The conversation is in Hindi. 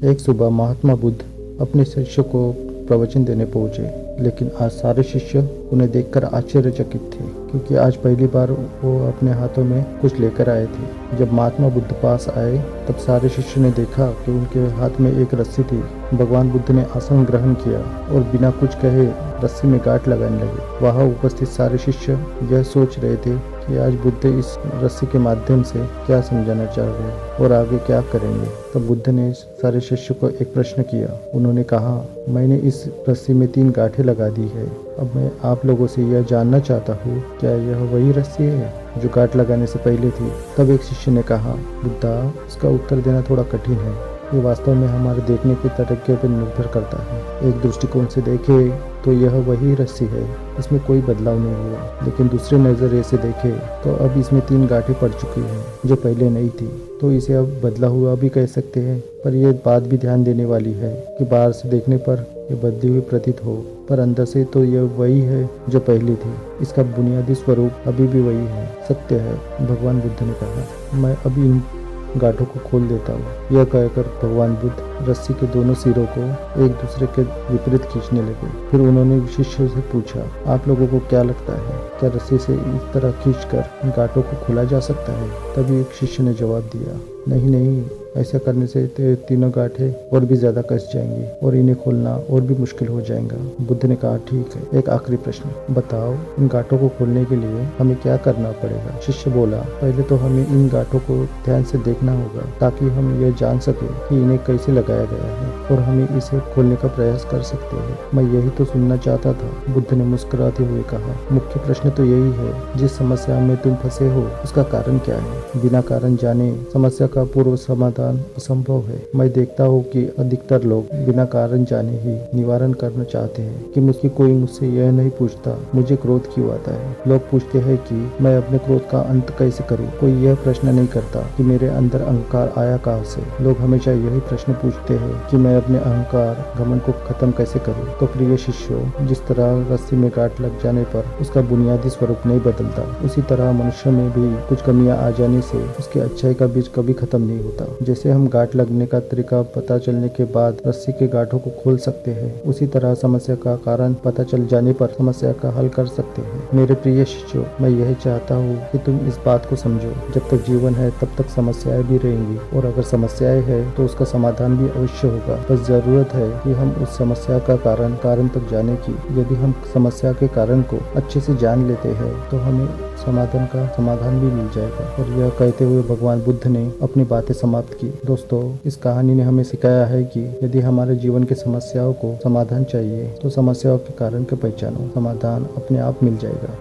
एक सुबह महात्मा बुद्ध अपने शिष्य को प्रवचन देने पहुंचे, लेकिन आज सारे शिष्य उन्हें देखकर आश्चर्यचकित थे, क्योंकि आज पहली बार वो अपने हाथों में कुछ लेकर आए थे। जब महात्मा बुद्ध पास आए तब सारे शिष्यों ने देखा कि उनके हाथ में एक रस्सी थी। भगवान बुद्ध ने आसन ग्रहण किया और बिना कुछ कहे रस्सी में गांठ लगाने लगे। वहां उपस्थित सारे शिष्य यह सोच रहे थे कि आज बुद्ध इस रस्सी के माध्यम से क्या समझाना चाह रहे हैं और आगे क्या करेंगे। तब बुद्ध ने सारे शिष्यों को एक प्रश्न किया। उन्होंने कहा, मैंने इस रस्सी में 3 गांठें लगा दी है। अब मैं आप लोगों से यह जानना चाहता हूँ, क्या यह वही रस्सी है जो गांठ लगाने से पहले थी? तब एक शिष्य ने कहा, बुद्धा, इसका उत्तर देना थोड़ा कठिन है। ये वास्तव में हमारे देखने के तरीके पर निर्भर करता है। एक दृष्टिकोण से देखे तो यह वही रस्सी है, इसमें कोई बदलाव नहीं हुआ। लेकिन दूसरे नज़रिए से देखे तो अब इसमें 3 गांठें पड़ चुकी हैं जो पहले नहीं थी, तो इसे अब बदला हुआ भी कह सकते हैं। पर यह बात भी ध्यान देने वाली है कि बाहर से देखने पर यह बदली हुई प्रतीत हो, पर अंदर से तो यह वही है जो पहली थी। इसका बुनियादी स्वरूप अभी भी वही है, सत्य है। भगवान बुद्ध ने कहा, मैं अभी इन गांठों को खोल देता हूँ। यह कहकर भगवान बुद्ध रस्सी के दोनों सिरों को एक दूसरे के विपरीत खींचने लगे। फिर उन्होंने शिष्यों से पूछा, आप लोगों को क्या लगता है, क्या रस्सी से इस तरह खींचकर गांठों को खोला जा सकता है? तभी एक शिष्य ने जवाब दिया, नहीं नहीं, ऐसा करने से तीनों गांठें और भी ज्यादा कस जाएंगी और इन्हें खोलना और भी मुश्किल हो जाएगा। बुद्ध ने कहा, ठीक है, एक आखिरी प्रश्न बताओ, इन गांठों को खोलने के लिए हमें क्या करना पड़ेगा? शिष्य बोला, पहले तो हमें इन गांठों को ध्यान से देखना होगा ताकि हम यह जान सके कि इन्हें कैसे लगाया गया है और हमें इसे खोलने का प्रयास कर सकते हैं। मैं यही तो सुनना चाहता था, बुद्ध ने मुस्कुराते हुए कहा। मुख्य प्रश्न तो यही है, जिस समस्या में तुम फंसे हो उसका कारण क्या है? बिना कारण जाने समस्या का पूर्व समाधान असंभव है। मैं देखता हूँ कि अधिकतर लोग बिना कारण जाने ही निवारण करना चाहते हैं कि कोई मुझसे यह नहीं पूछता, मुझे क्रोध क्यों आता है। लोग पूछते हैं कि मैं अपने क्रोध का अंत कैसे करूँ। कोई यह प्रश्न नहीं करता कि मेरे अंदर अहंकार आया कहाँ से। लोग हमेशा यही प्रश्न पूछते हैं कि मैं अपने अहंकार घमंड को खत्म कैसे करूँ। तो प्रिय शिष्यों, जिस तरह रस्सी में गांठ लग जाने पर उसका बुनियादी स्वरूप नहीं बदलता, उसी तरह मनुष्य में भी कुछ कमियां आ जाने से उसकी अच्छाई का बीज कभी खत्म नहीं होता। जैसे हम गांठ लगने का तरीका पता चलने के बाद रस्सी के गांठों को खोल सकते हैं, उसी तरह समस्या का कारण पता चल जाने पर समस्या का हल कर सकते हैं। मेरे प्रिय शिष्यों, मैं यही चाहता हूँ कि तुम इस बात को समझो, जब तक जीवन है तब तक समस्याएं भी रहेंगी, और अगर समस्याएं है तो उसका समाधान भी अवश्य होगा। बस जरूरत है कि हम उस समस्या का कारण तक जाने की। यदि हम समस्या के कारण को अच्छे से जान लेते हैं तो हमें समाधान भी मिल जाएगा। और यह कहते हुए भगवान बुद्ध ने अपनी बातें समाप्त की। दोस्तों, इस कहानी ने हमें सिखाया है कि यदि हमारे जीवन की समस्याओं को समाधान चाहिए तो समस्याओं के कारण को पहचानो, समाधान अपने आप मिल जाएगा।